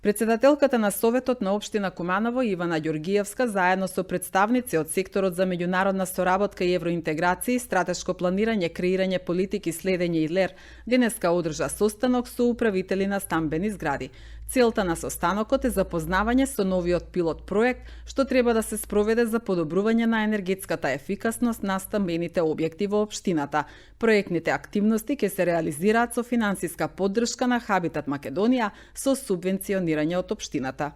Председателката на Советот на општина Куманово Ивана Ѓоргиевска заедно со представници од секторот за меѓународна соработка и евроинтеграција, стратешко планирање, креирање политики, следење и ЛЕР, денеска одржа состанок со управители на стамбени згради. Целта на состанокот е запознавање со новиот пилот проект што треба да се спроведе за подобрување на енергетската ефикасност на стамбените објекти во општината. Проектните активности ќе се реализираат со финансиска поддршка на Хабитат Македонија со субвенционирање од општината.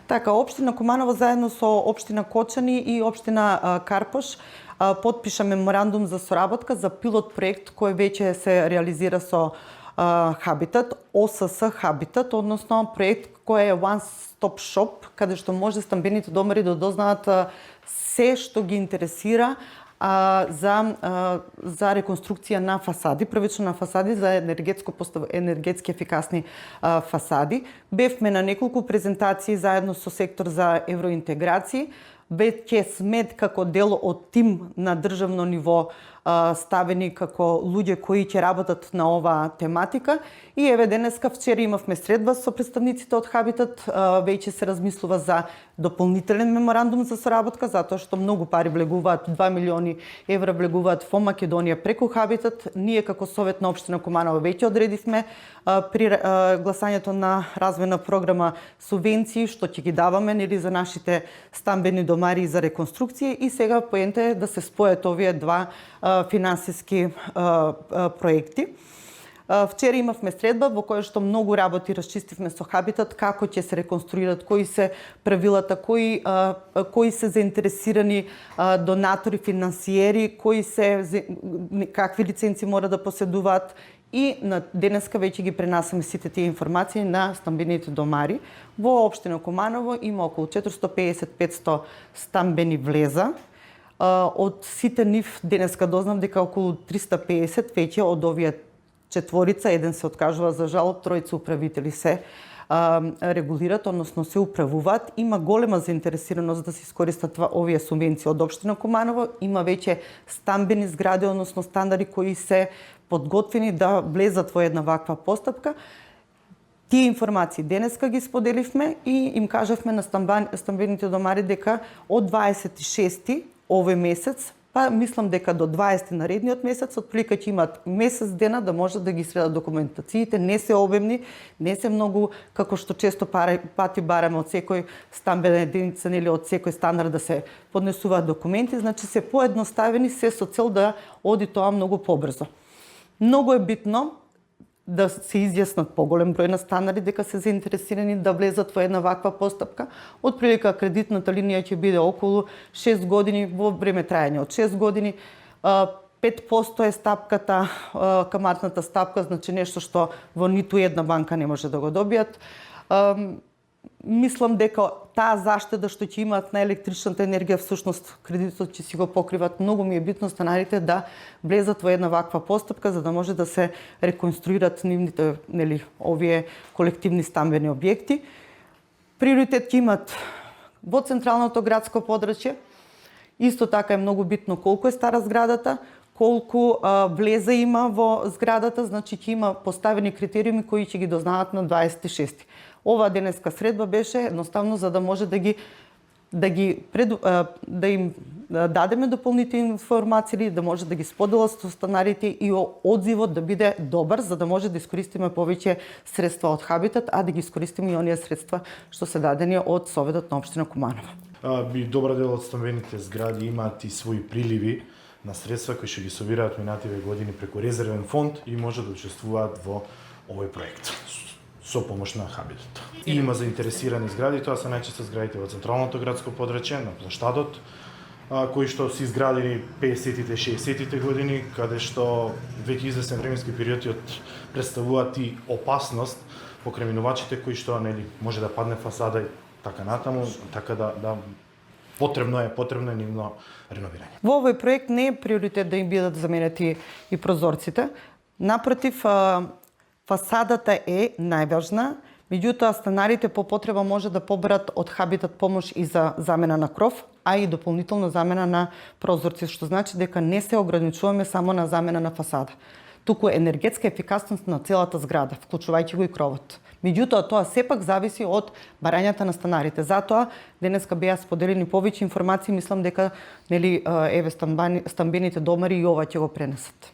Така, општина Куманово заедно со општина Кочани и општина Карпош потпиша меморандум за соработка за пилот проект кој веќе се реализира со Хабитат, ОСС Хабитат, односно проект кој е One Stop Shop, каде што може стамбените домари да дознаат се што ги интересира за реконструкција на фасади, првично на фасади за енергетски ефикасни фасади. Бевме на неколку презентации заедно со сектор за евроинтеграција, веќе сме како дел од тим на државно ниво ставени како луѓе кои ќе работат на оваа тематика. И еве денеска, вчера имавме средба со представниците од Хабитат, веќе се размислува за дополнителен меморандум за соработка, затоа што многу пари влегуваат, 2 милиони евра влегуваат во Македонија преку Хабитат. Ние како Совет на општина Куманово веќе одредивме при гласањето на развојна програма субвенции што ќе ги даваме за нашите стамбени домари за реконструкција, и сега поента е да се спојат овие два финансиски проекти. Вчера имавме средба во која што многу работи расчистивме со Хабитат, како ќе се реконструират, кои се правилата, кои се заинтересирани донатори, финансиери, какви лиценци мора да поседуваат, и на денеска веќе ги пренасаме сите тие информации на стамбените домари. Во општина Куманово има околу 450-500 стамбени влеза. Од сите нив денеска дознав дека околу 350 веќе од овие четворица, еден се откажува за жал, тројца управители се регулират, односно се управуваат. Има голема заинтересираност да се искористат овие субвенции од општина Куманово. Има веќе стамбени згради, односно стандари кои се подготвени да влезат во една ваква постапка. Тие информации денеска ги споделивме и им кажавме на стамбените домари дека од 26 овој месец, па мислам дека до 20 наредниот месец, отприлика ќе имаат месец дена да можат да ги средат документациите. Не се обемни, не се многу, како што често пати бараме од секој стамбена единица или од секој стандард да се поднесуваат документи, значи се поедноставени, се со цел да оди тоа многу побрзо. Многу е битно да се изјаснат поголем број на станари дека се заинтересирани да влезат во една ваква постапка. Отприлика кредитната линија ќе биде околу 6 години, во време трајање од 6 години. 5% е стапката, каматната стапка, значи нешто што во ниту една банка не може да го добијат. Мислам дека таа заштеда што ќе имаат на електричната енергија, всушност кредитот ќе си го покриват. Многу ми е битно станарите да влезат во една ваква постапка за да може да се реконструират нивните овие колективни стамбени објекти. Приоритет ќе имат во централното градско подрачје. Исто така е многу битно колку е стара зградата, колку влеза има во зградата, значи ќе има поставени критериуми кои ќе ги дознаат на 26. Ова денеска средба беше едноставно за да може да им дадеме дополнителни информации, да може да ги споделат со станарите и одзивот да биде добар, за да може да искористиме повеќе средства од Хабитат, а да ги искористиме и оние средства што се дадени од Советот на општина Куманово. Добар дел од стамбените згради имаат и своји приливи на средства кои ќе ги собираат минативе години преку резервен фонд и може да учествуваат во овој проект со помош на Хабитат. И има заинтересирани згради, тоа се најчесто зградите во централното градско подрачје, на плаштадот, кои што се изградени 50-тите, 60-тите години, каде што веќе известен временски период представуваат и опасност по креминувачите кои што може да падне фасада и така натаму, така да потребно е нивно реновирање. Во овој проект не е приоритет да им бидат заменети и прозорците. Напротив, фасадата е најважна, меѓутоа станарите по потреба може да поберат од Хабитат помош и за замена на кров, а и дополнителна замена на прозорци, што значи дека не се ограничуваме само на замена на фасада. туку енергетска ефикасност на целата зграда, вклучувајќи го и кровот. Меѓутоа, тоа сепак зависи од барањата на станарите. Затоа, денеска беа споделени повеќе информации, мислам дека нели еве стамбените домари и ова ќе го пренесат.